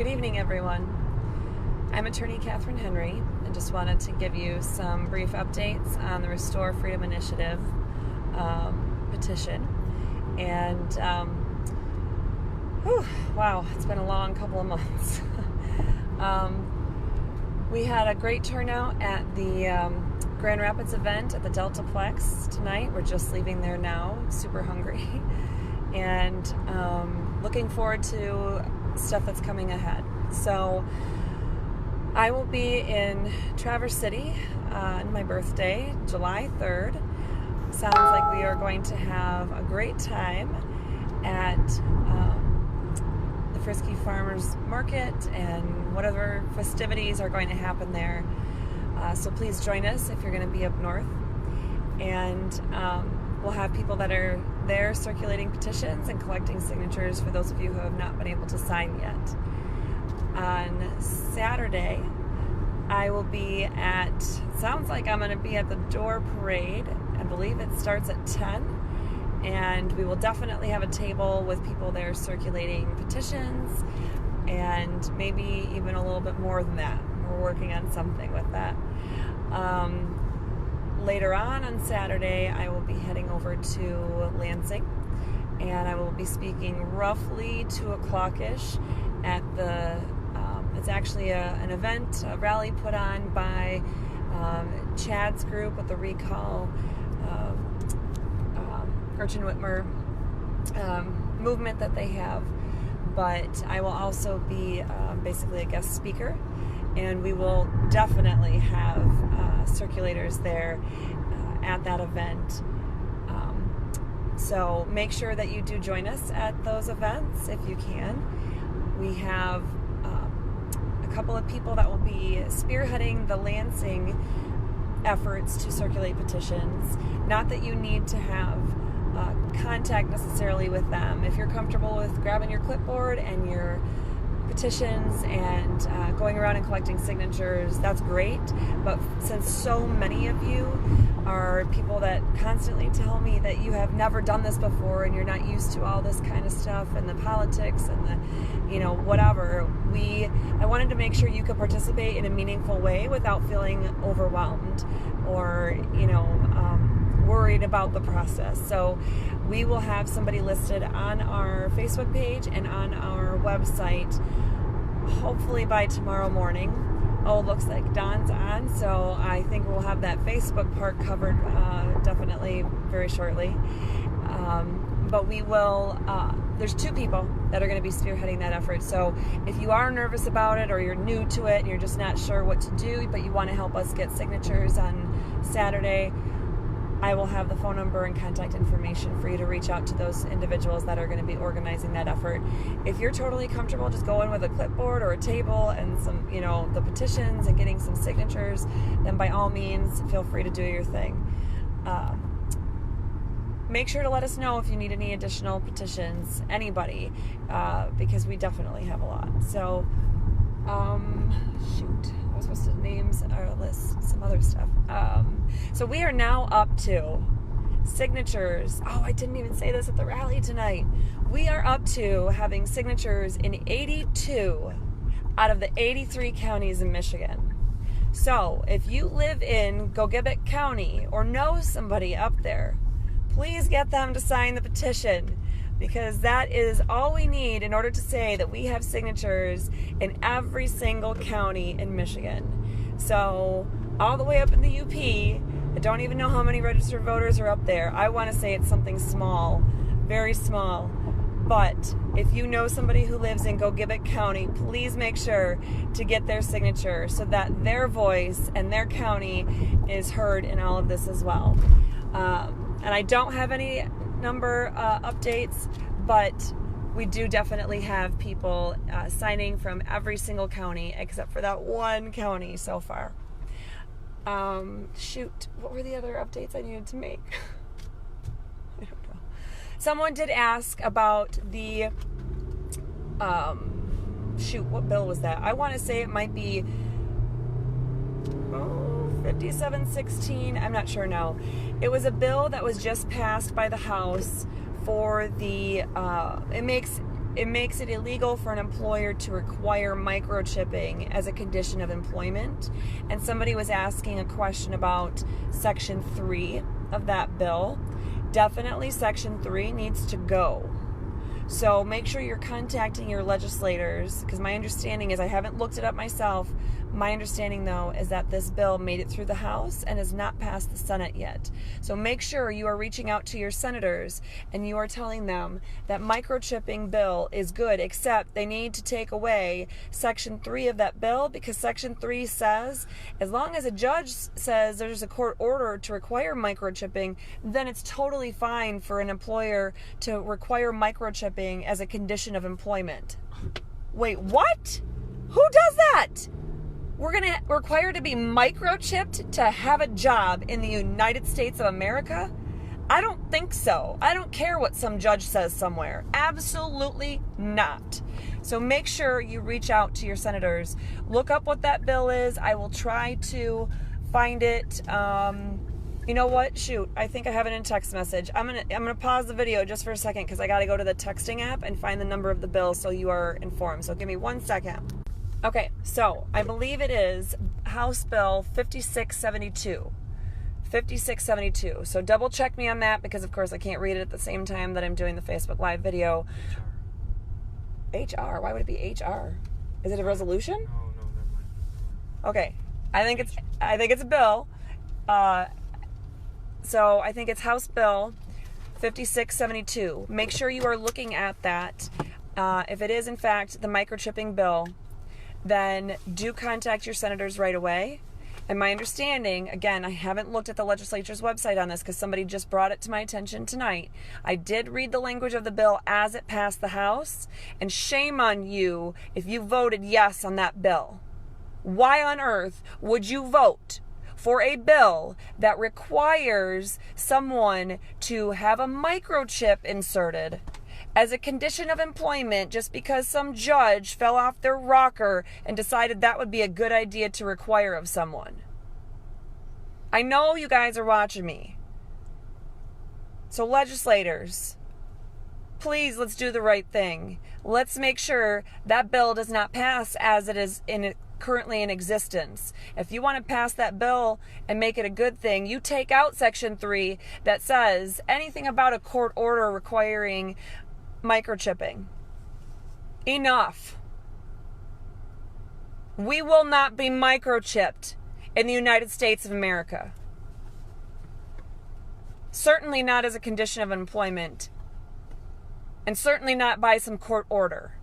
Good evening, everyone. I'm attorney Catherine Henry and just wanted to give you some brief updates on the Restore Freedom Initiative petition. And wow, it's been a long couple of months. We had a great turnout at the Grand Rapids event at the Deltaplex tonight. We're just leaving there now, super hungry, and looking forward to stuff that's coming ahead. So I will be in Traverse City on my birthday, July 3rd. Sounds like we are going to have a great time at the Frisky Farmers Market and whatever festivities are going to happen there. So please join us if you're going to be up north. And we'll have people that are there circulating petitions and collecting signatures for those of you who have not been able to sign yet. On Saturday, I will be at, sounds like I'm going to be at the Door Parade. I believe it starts at 10. And we will definitely have a table with people there circulating petitions and maybe even a little bit more than that. We're working on something with that. Later on Saturday, I will be heading over to Lansing, and I will be speaking roughly 2 o'clock-ish at the, it's actually an event, a rally put on by Chad's group with the Recall Gretchen Whitmer movement that they have. But I will also be basically a guest speaker, and we will definitely have circulators there at that event. So make sure that you do join us at those events if you can. We have a couple of people that will be spearheading the Lansing efforts to circulate petitions. Not that you need to have contact necessarily with them. If you're comfortable with grabbing your clipboard and your petitions and going around and collecting signatures, that's great. But since so many of you are people that constantly tell me that you have never done this before and you're not used to all this kind of stuff and the politics and the, whatever, I wanted to make sure you could participate in a meaningful way without feeling overwhelmed or, worried about the process. So we will have somebody listed on our Facebook page and on our website hopefully by tomorrow morning. Oh, looks like Dawn's on, so I think we'll have that Facebook part covered definitely very shortly. But we will, there's 2 people that are going to be spearheading that effort. So if you are nervous about it or you're new to it and you're just not sure what to do, but you want to help us get signatures on Saturday, I will have the phone number and contact information for you to reach out to those individuals that are going to be organizing that effort. If you're totally comfortable just going with a clipboard or a table and some, the petitions and getting some signatures, then by all means, feel free to do your thing. Make sure to let us know if you need any additional petitions, anybody, because we definitely have a lot. So, shoot. I was supposed to names or list some other stuff. So we are now up to signatures. Oh, I didn't even say this at the rally tonight. We are up to having signatures in 82 out of the 83 counties in Michigan. So if you live in Gogebic County or know somebody up there, please get them to sign the petition, because that is all we need in order to say that we have signatures in every single county in Michigan. So all the way up in the UP, I don't even know how many registered voters are up there. I want to say it's something small, very small. But if you know somebody who lives in Gogebic County, please make sure to get their signature so that their voice and their county is heard in all of this as well. And I don't have any number updates, but we do definitely have people signing from every single county except for that one county so far. Shoot, what were the other updates I needed to make? I don't know. Someone did ask about the shoot, what bill was that? I want to say it might be 5716. I'm not sure now. It was a bill that was just passed by the House for the, it makes it makes it illegal for an employer to require microchipping as a condition of employment. And somebody was asking a question about Section 3 of that bill. Definitely Section 3 needs to go. So make sure you're contacting your legislators, because my understanding is, I haven't looked it up myself, my understanding though is that this bill made it through the House and has not passed the Senate yet. So make sure you are reaching out to your senators and you are telling them that microchipping bill is good, except they need to take away Section 3 of that bill, because Section 3 says as long as a judge says there's a court order to require microchipping, then it's totally fine for an employer to require microchipping as a condition of employment. Wait, what? Who does that? We're going to require to be microchipped to have a job in the United States of America? I don't think so. I don't care what some judge says somewhere. Absolutely not. So make sure you reach out to your senators. Look up what that bill is. I will try to find it. You know what? Shoot, I think I have it in text message. I'm gonna pause the video just for a second because I got to go to the texting app and find the number of the bill so you are informed. So give me 1 second. Okay, so I believe it is House Bill 5672. 5672. So double check me on that, because of course I can't read it at the same time that I'm doing the Facebook Live video. HR? Why would it be HR? Is it a resolution? No, never mind. Okay, I think it's a bill. So I think it's House Bill 5672. Make sure you are looking at that. If it is in fact the microchipping bill, then do contact your senators right away. And my understanding, again, I haven't looked at the legislature's website on this because somebody just brought it to my attention tonight. I did read the language of the bill as it passed the House, and shame on you if you voted yes on that bill. Why on earth would you vote for a bill that requires someone to have a microchip inserted as a condition of employment just because some judge fell off their rocker and decided that would be a good idea to require of someone? I know you guys are watching me. So legislators, please, let's do the right thing. Let's make sure that bill does not pass as it is currently in existence. If you want to pass that bill and make it a good thing, you take out Section 3 that says anything about a court order requiring microchipping. Enough. We will not be microchipped in the United States of America. Certainly not as a condition of employment, and certainly not by some court order.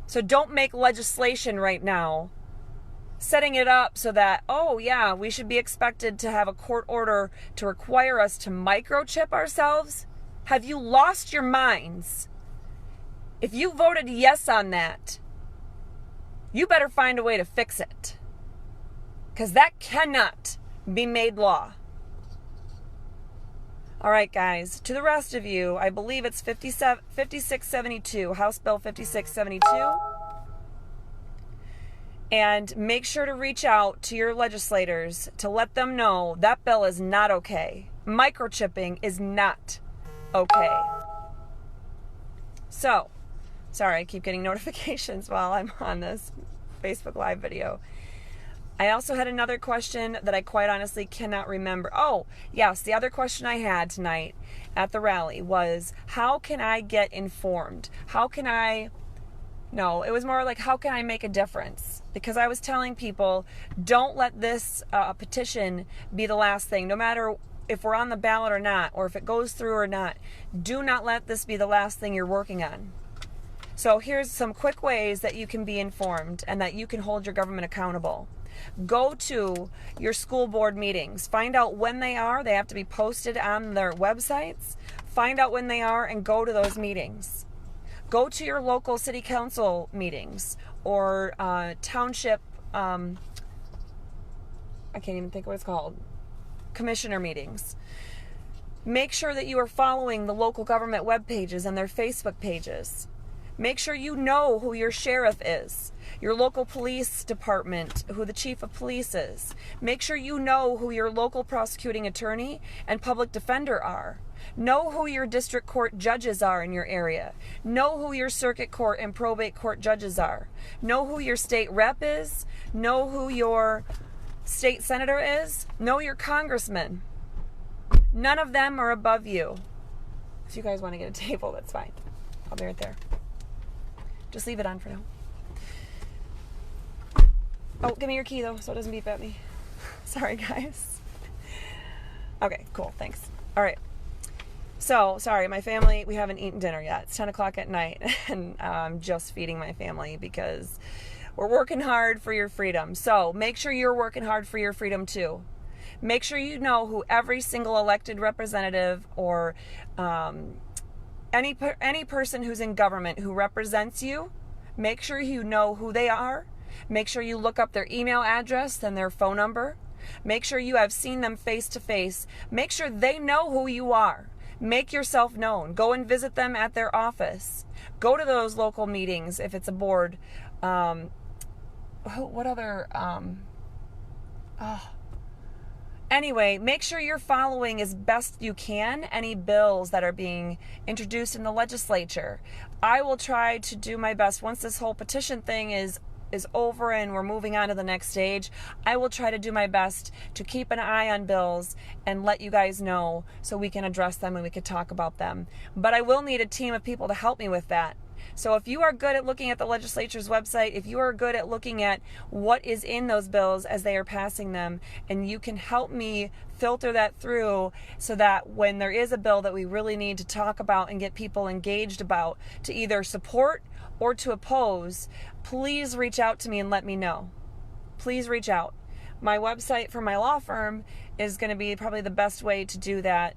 So don't make legislation right now setting it up so that, oh yeah, we should be expected to have a court order to require us to microchip ourselves. Have you lost your minds? If you voted yes on that, you better find a way to fix it, because that cannot be made law. All right, guys, to the rest of you, I believe it's 5672, House Bill 5672. And make sure to reach out to your legislators to let them know that bill is not okay. Microchipping is not okay. So, sorry, I keep getting notifications while I'm on this Facebook Live video. I also had another question that I quite honestly cannot remember. Oh, yes, the other question I had tonight at the rally was, how can I get informed? No, it was more like, how can I make a difference? Because I was telling people, don't let this petition be the last thing. No matter if we're on the ballot or not, or if it goes through or not, do not let this be the last thing you're working on. So here's some quick ways that you can be informed and that you can hold your government accountable. Go to your school board meetings. Find out when they are. They have to be posted on their websites. Find out when they are and go to those meetings. Go to your local city council meetings or township, I can't even think what it's called, commissioner meetings. Make sure that you are following the local government web pages and their Facebook pages. Make sure you know who your sheriff is, your local police department, who the chief of police is. Make sure you know who your local prosecuting attorney and public defender are. Know who your district court judges are in your area. Know who your circuit court and probate court judges are. Know who your state rep is. Know who your state senator is. Know your congressman. None of them are above you. If you guys want to get a table, that's fine. I'll be right there. Just leave it on for now. Oh, give me your key though, so it doesn't beep at me. Sorry, guys. Okay, cool, thanks. All right. So, sorry, my family, we haven't eaten dinner yet. It's 10 o'clock at night, and I'm just feeding my family because we're working hard for your freedom. So, make sure you're working hard for your freedom too. Make sure you know who every single elected representative or any person who's in government who represents you. Make sure you know who they are. Make sure you look up their email address and their phone number. Make sure you have seen them face to face. Make sure they know who you are. Make yourself known. Go and visit them at their office. Go to those local meetings if it's a board. What other... Anyway, make sure you're following as best you can any bills that are being introduced in the legislature. I will try to do my best once this whole petition thing is over and we're moving on to the next stage. I will try to do my best to keep an eye on bills and let you guys know so we can address them and we can talk about them. But I will need a team of people to help me with that. So if you are good at looking at the legislature's website, if you are good at looking at what is in those bills as they are passing them, and you can help me filter that through so that when there is a bill that we really need to talk about and get people engaged about to either support or to oppose, please reach out to me and let me know. Please reach out. My website for my law firm is going to be probably the best way to do that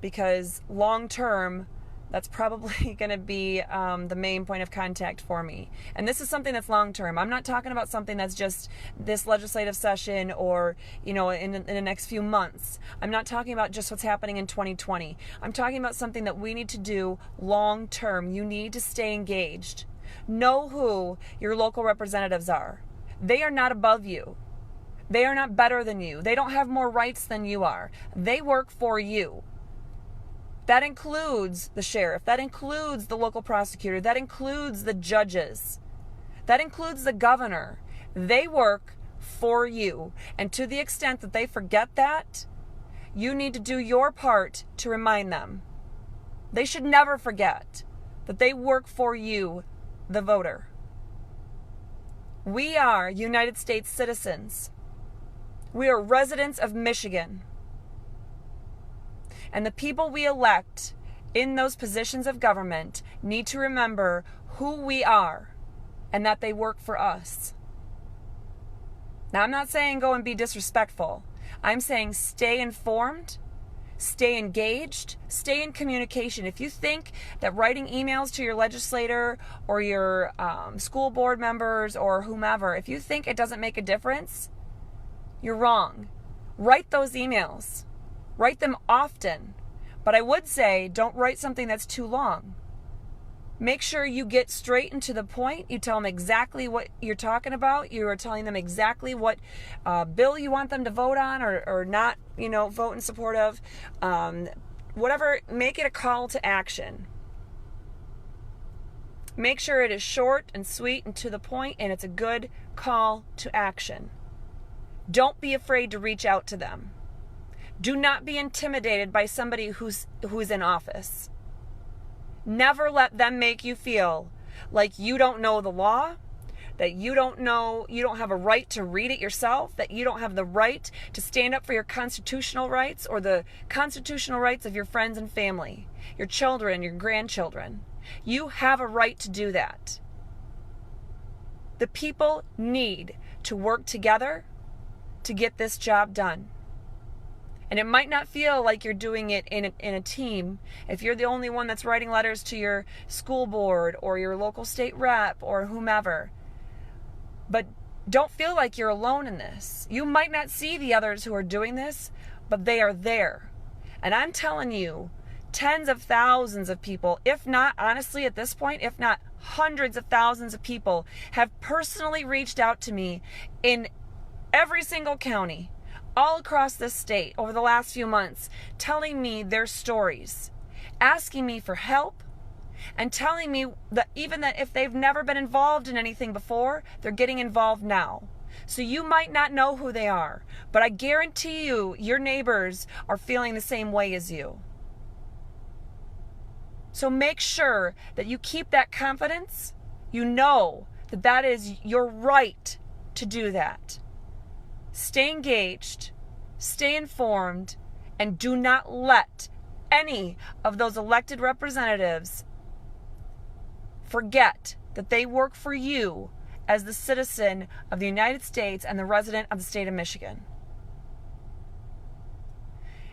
because long term, that's probably going to be the main point of contact for me. And this is something that's long term. I'm not talking about something that's just this legislative session or, in the next few months. I'm not talking about just what's happening in 2020. I'm talking about something that we need to do long term. You need to stay engaged. Know who your local representatives are. They are not above you. They are not better than you. They don't have more rights than you are. They work for you. That includes the sheriff. That includes the local prosecutor. That includes the judges. That includes the governor. They work for you. And to the extent that they forget that, you need to do your part to remind them. They should never forget that they work for you, the voter. We are United States citizens. We are residents of Michigan. And the people we elect in those positions of government need to remember who we are and that they work for us. Now, I'm not saying go and be disrespectful. I'm saying stay informed, stay engaged, stay in communication. If you think that writing emails to your legislator or your school board members or whomever, if you think it doesn't make a difference, you're wrong. Write those emails. Write them often, but I would say don't write something that's too long. Make sure you get straight and to the point. You tell them exactly what you're talking about. You are telling them exactly what bill you want them to vote on or not, vote in support of. Whatever, make it a call to action. Make sure it is short and sweet and to the point, and it's a good call to action. Don't be afraid to reach out to them. Do not be intimidated by somebody who's in office. Never let them make you feel like you don't know the law, that you don't have a right to read it yourself, that you don't have the right to stand up for your constitutional rights or the constitutional rights of your friends and family, your children, your grandchildren. You have a right to do that. The people need to work together to get this job done. And it might not feel like you're doing it in a team if you're the only one that's writing letters to your school board or your local state rep or whomever. But don't feel like you're alone in this. You might not see the others who are doing this, but they are there. And I'm telling you, tens of thousands of people, if not, honestly, at this point, if not hundreds of thousands of people have personally reached out to me in every single county all across this state over the last few months telling me their stories, asking me for help, and telling me that even that if they've never been involved in anything before, they're getting involved now. So you might not know who they are, but I guarantee you your neighbors are feeling the same way as you. So make sure that you keep that confidence. You know that that is your right to do that. Stay engaged, stay informed, and do not let any of those elected representatives forget that they work for you as the citizen of the United States and the resident of the state of Michigan.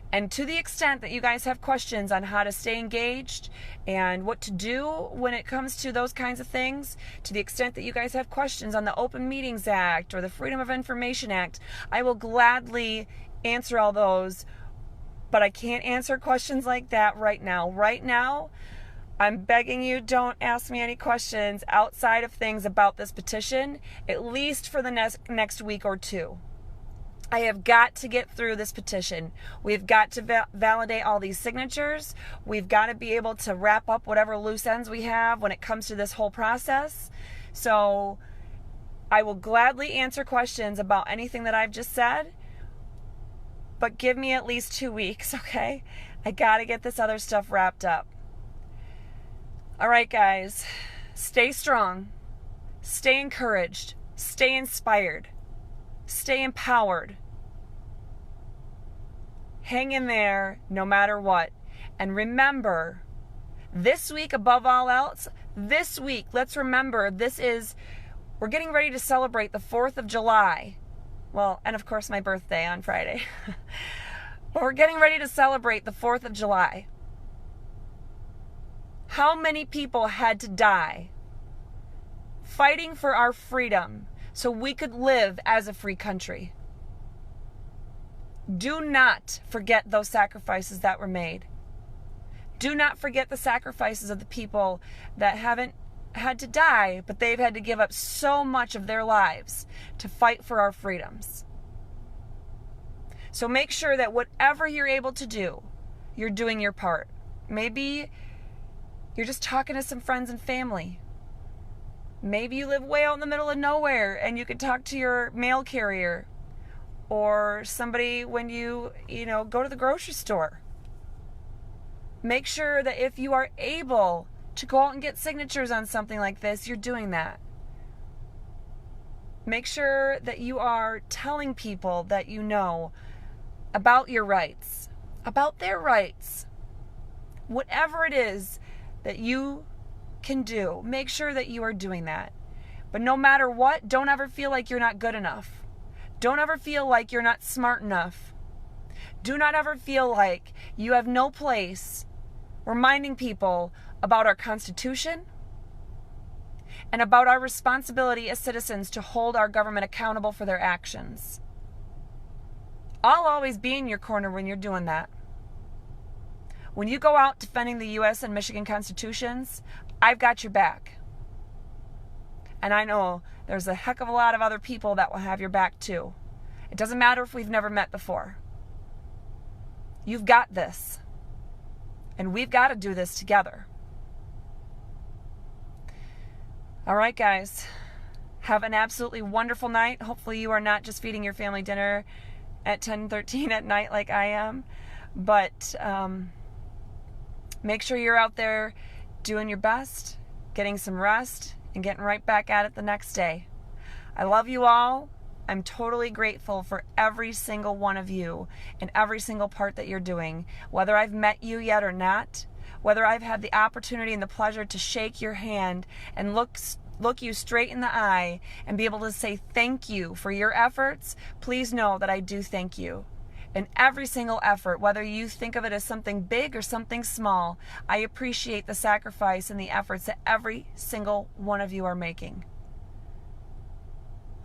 And to the extent that you guys have questions on how to stay engaged and what to do when it comes to those kinds of things, to the extent that you guys have questions on the Open Meetings Act or the Freedom of Information Act, I will gladly answer all those, but I can't answer questions like that right now. Right now, I'm begging you, don't ask me any questions outside of things about this petition, at least for the next week or two. I have got to get through this petition. We've got to validate all these signatures. We've got to be able to wrap up whatever loose ends we have when it comes to this whole process. So I will gladly answer questions about anything that I've just said, but give me at least 2 weeks, okay? I got to get this other stuff wrapped up. All right, guys, stay strong, stay encouraged, stay inspired. Stay empowered. Hang in there no matter what. And remember, this week above all else, this week, let's remember we're getting ready to celebrate the 4th of July. Well, and of course my birthday on Friday. But we're getting ready to celebrate the 4th of July. How many people had to die fighting for our freedom so we could live as a free country? Do not forget those sacrifices that were made. Do not forget the sacrifices of the people that haven't had to die, but they've had to give up so much of their lives to fight for our freedoms. So make sure that whatever you're able to do, you're doing your part. Maybe you're just talking to some friends and family. Maybe you live way out in the middle of nowhere and you can talk to your mail carrier or somebody when you go to the grocery store. Make sure that if you are able to go out and get signatures on something like this, you're doing that. Make sure that you are telling people that you know about your rights, about their rights. Whatever it is that you can do, make sure that you are doing that. But no matter what, don't ever feel like you're not good enough. Don't ever feel like you're not smart enough. Do not ever feel like you have no place reminding people about our Constitution and about our responsibility as citizens to hold our government accountable for their actions. I'll always be in your corner when you're doing that. When you go out defending the U.S. and Michigan Constitutions, I've got your back. And I know there's a heck of a lot of other people that will have your back too. It doesn't matter if we've never met before. You've got this. And we've got to do this together. All right, guys. Have an absolutely wonderful night. Hopefully you are not just feeding your family dinner at 10:13 at night like I am. But make sure you're out there doing your best, getting some rest, and getting right back at it the next day. I love you all. I'm totally grateful for every single one of you and every single part that you're doing. Whether I've met you yet or not, whether I've had the opportunity and the pleasure to shake your hand and look you straight in the eye and be able to say thank you for your efforts, please know that I do thank you. And every single effort, whether you think of it as something big or something small, I appreciate the sacrifice and the efforts that every single one of you are making.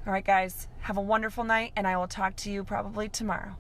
All right, guys, have a wonderful night, and I will talk to you probably tomorrow.